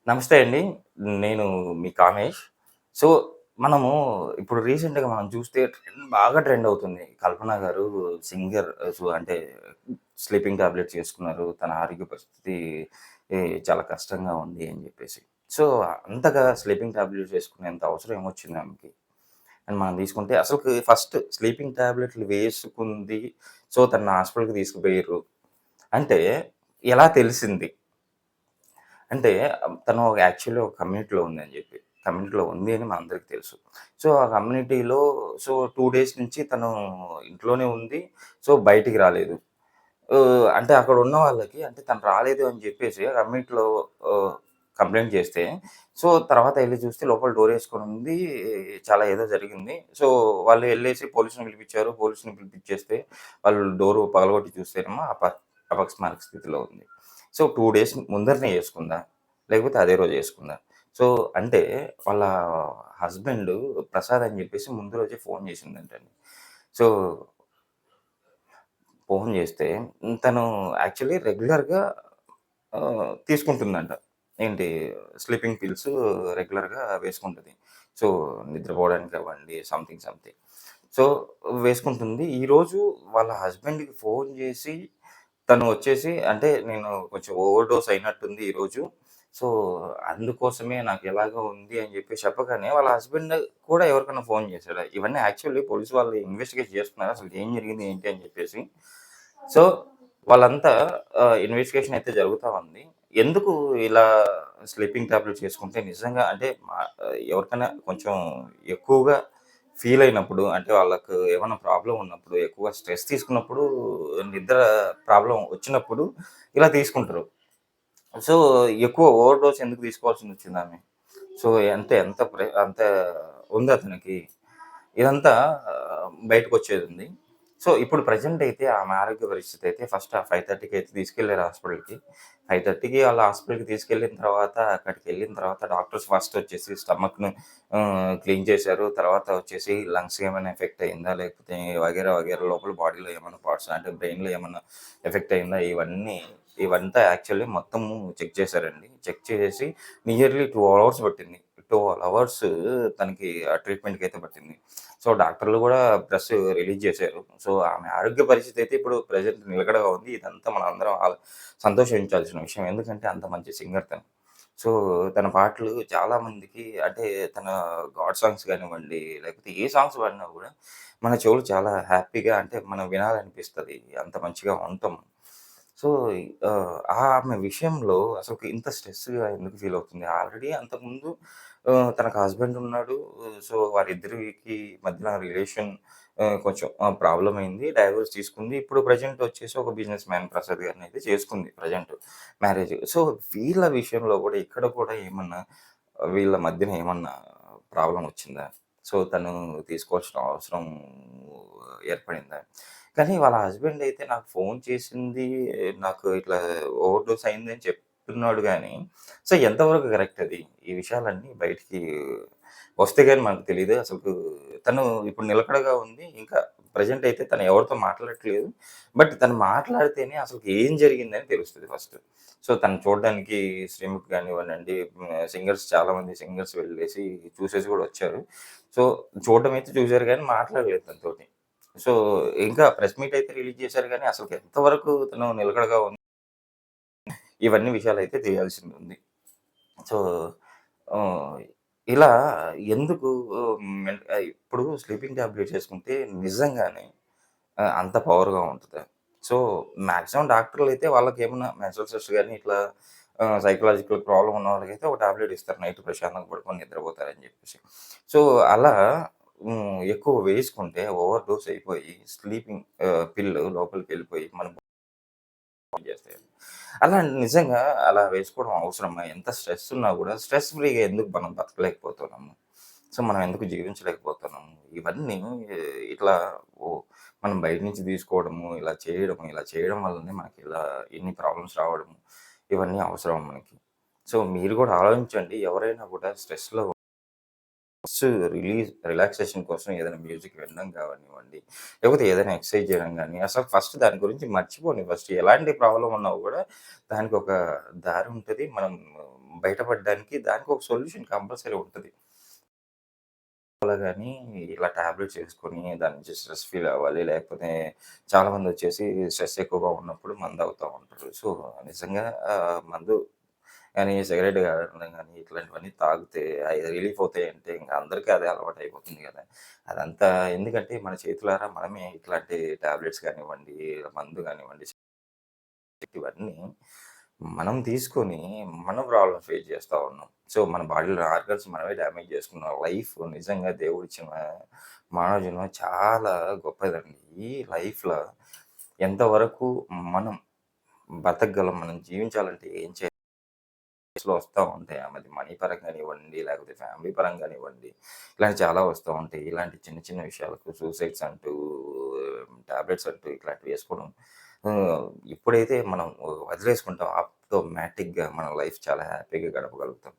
నమస్తే అండి. నేను మీ కామేష్. సో, మనము ఇప్పుడు రీసెంట్‌గా మనం చూస్తే బాగా ట్రెండ్ అవుతుంది. కల్పన గారు సింగర్ అంటే స్లీపింగ్ టాబ్లెట్స్ ఏసుకున్నారు. తన ఆరోగ్య పరిస్థితి ఈ చాలా కష్టంగా ఉంది అని జెప్పేసి. సో, అంతగా స్లీపింగ్ టాబ్లెట్స్ ఏసుకునేంత అవసరం ఏమొచ్చింది ఆమెకి? అని మనం తీసుకుంటే అసలుకి ఫస్ట్ స్లీపింగ్ టాబ్లెట్‌లు వేసుకుంది. సో, తనని హాస్పిటల్‌కి తీసుకుపోయిర్రు. అంటే ఎలా తెలిసింది? అంటే తను యాక్చువల్లీ ఒక కమ్యూనిటీలో ఉందని జెప్పి. కమ్యూనిటీలో ఉంది అని మనందరికి తెలుసు. సో, ఆ కమ్యూనిటీలో 2 డేస్ నుంచి తను ఇంట్లోనే ఉంది. సో, బయటికి రాలేదు. అంటే అక్కడ ఉన్న వాళ్ళకి అంటే తను రాలేదు అని జెప్పేసి ఆ కమ్యూనిటీలో ఆహ్, కంప్లెయింట్ చేస్తే, సో, తర్వాత ఎళ్లి చూస్తే లోపల డోర్ యేసుకొని ఉంది. చాలా ఏదో జరిగింది. సో, వాళ్ళు ఎళ్ళేసి పోలీసుని పిలిపిచ్చారు. పోలీసుని పిలిపిచ్చేస్తే వాళ్ళు డోరు పగలగొట్టి చూస్తేనేమో అపస్మారక స్థితిలో ఉంది. సో, 2 డేస్ ముందరనే యేసుకుందా? లేకపోతే అదే రోజు యేసుకుందా? సో, అంటే వాళ్ళ హస్బెండు ప్రసాద్ అని జెప్పేసి ముందు రోజే ఫోను చేసిందంటండి. సో, ఫోను చేస్తే తను యాక్చువల్లీ రెగ్యులర్‌గా తీసుకుంటుందంట. ఏంటి స్లీపింగ్ పిల్స్ రెగ్యులర్‌గా వేసుకుంటది. సో, నిద్రపోవడానికి అవ్వండి సంథింగ్. సో, వేసుకుంటుంది. ఈరోజు వాళ్ళ హస్బెండ్‌కి ఫోను చేసి తను వచ్చేసి అంటే నేను కొంచెం ఓవర్ డోస్ అయినట్టుంది ఈరోజు. సో, అందుకోసమే నాకు ఎలాగో ఉంది అని చెప్పి చెప్పగానే వాళ్ళ హస్బెండ్ కూడా ఎవరికన్నా ఫోన్ చేసాడా? ఇవన్నీ యాక్చువల్లీ పోలీస్ వాళ్ళు ఇన్వెస్టిగేట్ చేస్తున్నారు. అసలు ఏం జరిగింది ఏంటి అని చెప్పేసి. సో, వాళ్ళంతా ఇన్వెస్టిగేషన్ అయితే జరుగుతా ఉంది. ఎందుకు ఇలా స్లీపింగ్ టాబ్లెట్స్ చేసుకుంటే నిజంగా అంటే ఎవరికైనా కొంచెం ఎక్కువగా ఫీల్ అయినప్పుడు అంటే వాళ్ళకు ఏమన్నా ప్రాబ్లమ్ ఉన్నప్పుడు, ఎక్కువ స్ట్రెస్ తీసుకున్నప్పుడు, నిద్ర ప్రాబ్లమ్ వచ్చినప్పుడు ఇలా తీసుకుంటారు. సో, ఎక్కువ ఓవర్ డోస్ ఎందుకు తీసుకోవాల్సిందొచ్చిందామె? సో, అంత ఉందతనికి. ఇదంతా బయటకొచ్చేదుంది. సో, ఇప్పుడు ప్రెజెంట్ అయితే ఆమె ఆరోగ్య పరిస్థితి అయితే ఫస్ట్ 5:30కి అయితే తీసుకెళ్లారు హాస్పిటల్‌కి. 5:30కి ఆళ్ళ హాస్పిటల్‌కి తీసుకెళ్ళిన తర్వాత అక్కడికెళ్ళిన తర్వాత డాక్టర్స్ ఫస్ట్ వచ్చేసి స్టమక్‌ని క్లీన్ చేశారు. తర్వాత వచ్చేసి లంగ్స్‌కి ఏమైనా ఎఫెక్ట్ అయిందా? లేకపోతే వగైరా లోపల బాడీలో ఏమన్నా పార్ట్స్ అంటే బ్రెయిన్‌లో ఏమన్నా ఎఫెక్ట్ అయిందా? ఇవంతా యాక్చువల్లీ మొత్తము చెక్ చేశారండి. చెక్ చేసేసి నియర్లీ 2 అవర్స్ పట్టింది. 12 అవర్స్ తనకి ఆ ట్రీట్‌మెంట్‌కయితే పట్టింది. సో, డాక్టర్లు గూడా ప్రెస్ రిలీజ్ జేశారు. సో, ఆమె ఆరోగ్య పరిస్థితి అయితే ఇప్పుడు ప్రెజెంట్ నిలకడగా ఉంది. ఇదంతా మనందరం సంతోషించాల్సిన విషయం. ఎందుకంటే అంత మంచి సింగర్ తను. సో, తన పాటలు చాలా మందికి అంటే తన గాడ్ సాంగ్స్ గానివ్వండి, లేకపోతే ఏ సాంగ్స్ పాడినా గూడా మన చెవులు చాలా హ్యాపీగా అంటే మనం వినాలనిపిస్తది. అంత మంచిగా ఉంటాం. సో, ఆమె విషయంలో అసలుకి ఇంత స్ట్రెస్‌గా ఎందుకు ఫీల్ అవుతుంది? ఆల్రెడీ అంతకుముందు తనకు హస్బెండ్ ఉన్నాడు. సో, వారిద్దరికి మధ్యన రిలేషన్ కొంచెం ప్రాబ్లమ్ అయింది. డైవోర్స్ తీసుకుంది. ఇప్పుడు ప్రెజెంట్ వచ్చేసి ఒక బిజినెస్ మ్యాన్ ప్రసాద్ గారినైతే చేసుకుంది ప్రెజెంట్ మ్యారేజ్. సో, వీళ్ళ విషయంలో కూడా ఇక్కడ కూడా ఏమన్నా వీళ్ళ మధ్యన ఏమన్నా ప్రాబ్లమ్ వచ్చిందా? సో, తను తీసుకోవాల్సిన అవసరం ఏర్పడిందా? కానీ వాళ్ళ హస్బెండ్ అయితే నాకు ఫోను చేసింది, నాకు ఇట్లా ఓవర్‌డోస్ అయిందని చెప్తున్నాడు గానీ, సో ఎంతవరకు కరెక్ట్ అది? ఈ విషయాలన్నీ బయటికి వస్తే గాని మనకు తెలీదు. అసలు తను ఇప్పుడు నిలకడగా ఉంది. ఇంకా ప్రెజెంట్ అయితే తను ఎవరితో మాట్లాడట్లేదు. బట్ తను మాట్లాడితేనే అసలు ఏం జరిగిందని తెలుస్తది ఫస్ట్. సో తనని చూడడానికి శ్రీముఖి గానివ్వనండి, చాలామంది సింగర్స్ వెళ్ళేసి చూసేసి గూడా వచ్చారు. సో చూడడం అయితే చూసారు గానీ మాట్లాడలేదు తనతోటి. సో, ఇంకా ప్రెస్ మీట్ అయితే రిలీజ్ చేశారు గానీ, అసలుకి ఎంతవరకు తను నిలకడగా ఉంది, ఇవన్నీ విషయాలైతే తెలియాల్సిందుంది. సో, ఆహ్, ఇలా ఎందుకు ఇప్పుడు స్లీపింగ్ టాబ్లెట్స్ ఏసుకుంటే నిజంగానే అంత పవర్‌గా ఉంటదా? సో, మాక్సిమం డాక్టర్‌లయితే వాళ్ళకేమన్నా మెంటల్ స్ట్రెస్ గాని, ఇట్లా సైకలాజికల్ ప్రాబ్లమ్ ఉన్న వాళ్ళకైతే ఒక టాబ్లెట్ ఇస్తారు. నైట్ ప్రశాంతంగా పడుకొని నిద్రపోతారని జెప్పేసి. సో, అలా ఎక్కువ వేసుకుంటే ఓవర్ డోస్ అయిపోయి పిల్ లోపలికెళ్ళిపోయి మన చేస్తాయండి. అలా నిజంగా అలా వేసుకోవడం అవసరమా? ఎంత స్ట్రెస్ ఉన్నా గూడా స్ట్రెస్ ఫ్రీగా ఎందుకు మనం బతకలేకపోతున్నాము? సో, మనం ఎందుకు జీవించలేకపోతున్నాము? ఇవన్నీ ఇట్లా ఓ మనం బయట నుంచి తీసుకోవడము, ఇలా చేయడం వల్లనే మనకిలా ఇన్ని ప్రాబ్లమ్స్ రావడము, ఇవన్నీ అవసరమా మనకి? సో, మీరు గూడా ఆలోచించండి. ఎవరైనా గూడా స్ట్రెస్‌లో రిలాక్సేషన్ కోసం ఏదైనా మ్యూజిక్ వినడం కానివ్వండి, లేకపోతే ఏదైనా ఎక్సర్సైజ్ చేయడం గాని, అసలు ఫస్ట్ దాని గురించి మర్చిపోండి ఫస్ట్. ఎలాంటి ప్రాబ్లమ్ ఉన్నా గూడా దానికొక దారి ఉంటది. మనం బయటపడడానికి దానికి ఒక సొల్యూషన్ కంపల్సరీ ఉంటది. అలా గాని ఇలా టాబ్లెట్స్ ఏసుకొని దాని నుంచి స్ట్రెస్ ఫీల్ అవ్వాలి. లేకపోతే చాలామందొచ్చేసి స్ట్రెస్ ఎక్కువగా ఉన్నప్పుడు మందు తాగుతా ఉంటారు. సో, నిజంగా మందు గాని, సిగరెట్ కాలడం గాని ఇట్లాంటివన్నీ తాగితే అయి రిలీఫ్ అవుతాయంటే ఇంక అందరికీ అదే అలవాటయిపోతుంది గదా! అదంతా ఎందుకంటే మన చేతులారా మనమే ఇట్లాంటి టాబ్లెట్స్ కానివ్వండి, మందు గానివ్వండి ఇవన్నీ మనం తీసుకొని మనం ప్రాబ్లమ్ ఫేస్ చేస్తా ఉన్నాం. సో, మన బాడీలో ఆర్గన్స్ మనమే డ్యామేజ్ చేసుకున్నాం. లైఫ్ నిజంగా దేవుడిచ్చిన మానవ జన్మ చాలా గొప్పదండి. ఈ లైఫ్‌లో ఎంతవరకు మనం బతకగలం, మనం జీవించాలంటే ఏం చేయాలి? లో వస్తా ఉంటాయి. అది మనీ పరంగా గానివ్వండి, లేకపోతే ఫ్యామిలీ పరంగా గానివ్వండి, ఇలాంటివి చాలా వస్తా ఉంటాయి. ఇలాంటి చిన్న చిన్న విషయాలకు సూసైడ్స్ అంటూ, టాబ్లెట్స్ అంటూ ఇట్లాంటివి వేసుకోవడం ఆహ్, ఎప్పుడైతే మనం వదిలేసుకుంటామో ఆటోమేటిక్‌గా మన లైఫ్ చాలా హ్యాపీగా గడపగలుగుతాం.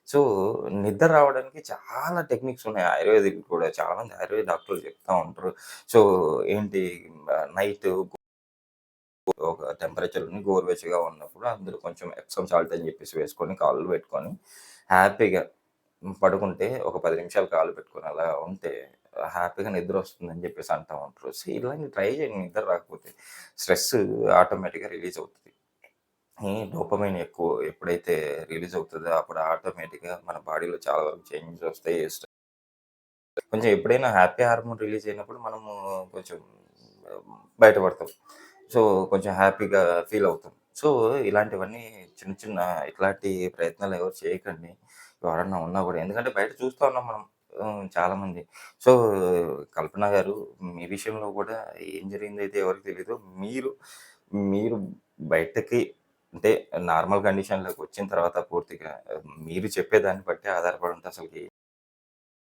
సో, నిద్ర రావడానికి చాలా టెక్నిక్స్ ఉన్నాయి. ఆయుర్వేదిక్ కూడా చాలామంది ఆయుర్వేద డాక్టర్లు చెప్తా ఉంటారు. సో, ఏంటి నైటు ఒక టెంపరేచర్‌ని గోరువెచ్చగా ఉన్నప్పుడు అందులో కొంచెం ఎప్సమ్ సాల్ట్ అని చెప్పేసి వేసుకొని కాళ్ళు పెట్టుకొని హ్యాపీగా పడుకుంటే ఒక 10 నిమిషాలు కాళ్ళు పెట్టుకొని అలా ఉంటే హ్యాపీగా నిద్రొస్తుందని చెప్పేసి అంటా ఉంటారు. సో, ఇలాంటివి ట్రై చేయండి నిద్ర రాకపోతే. స్ట్రెస్ ఆటోమేటిక్‌గా రిలీజ్ అవుతది. ఈ డోపమైన్ ఎక్కువ ఎప్పుడైతే రిలీజ్ అవుతదో అప్పుడు ఆటోమేటిక్‌గా మన బాడీలో చాలా వరకు చేంజెస్ వస్తాయి. కొంచెం ఎప్పుడైనా హ్యాపీ హార్మోన్ రిలీజ్ అయినప్పుడు మనము కొంచెం బయటపడతాం. సో, కొంచెం హ్యాపీగా ఫీల్ అవుతాం. సో, ఇలాంటివన్నీ చిన్న చిన్న ఇట్లాంటి ప్రయత్నాలు ఎవరు చేయకండి. ఎవరన్నా ఉన్నా గూడా. ఎందుకంటే బయట చూస్తా ఉన్నాం మనం చాలామంది. సో, కల్పన గారు మీ విషయంలో గూడా ఏం జరిగిందైతే ఎవరికీ తెలీదు. మీరు, మీరు బయటకి అంటే నార్మల్ కండిషన్‌లోకి వచ్చిన తర్వాత పూర్తిగా మీరు చెప్పేదాన్ని బట్టే ఆధారపడి ఉంటే అసలకి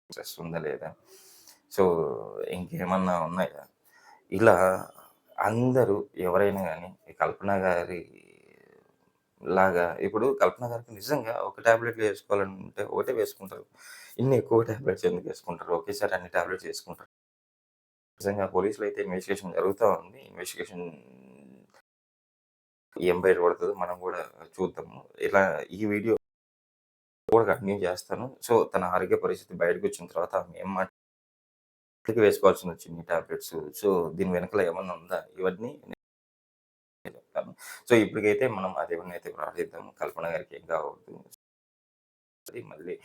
స్ట్రెస్ ఉందా లేదా? సో, ఇంకేమన్నా ఉన్నాయా? ఇలా అందరూ ఎవరైనా గాని ఈ కల్పన గారి లాగా ఇప్పుడు కల్పన గారికి నిజంగా ఒక టాబ్లెట్‌లు ఏసుకోవాలంటే ఒకటే వేసుకుంటారు. ఇన్ని ఎక్కువ టాబ్లెట్స్ ఎందుకేసుకుంటారు? ఒకేసారి అన్ని టాబ్లెట్స్ ఏసుకుంటారు. నిజంగా పోలీసులో అయితే ఇన్వెస్టిగేషన్ జరుగుతా ఉంది. ఇన్వెస్టిగేషన్ ఏం బయట పడతదో మనం గూడా చూద్దాము. ఇలా ఈ వీడియో కూడా కంటిన్యూ చేస్తాను. సో, తన ఆరోగ్య పరిస్థితి బయటకొచ్చిన తర్వాత ఆమె ఏం వేసుకోవాల్సినొచ్చింది టాబ్లెట్స్. సో, దీని వెనకాల ఏమన్నా ఉందా? ఇవన్నీ నేను చెప్తాను. సో, ఇప్పటికైతే మనం ఆ దేవుడినైతే ప్రార్థిద్దాం. కల్పన గారికి ఏం కావద్దు. మళ్ళీ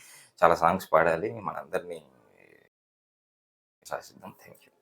చాలా సాంగ్స్ పాడాలి. మనందరిని శాసిద్దాం. Thank you.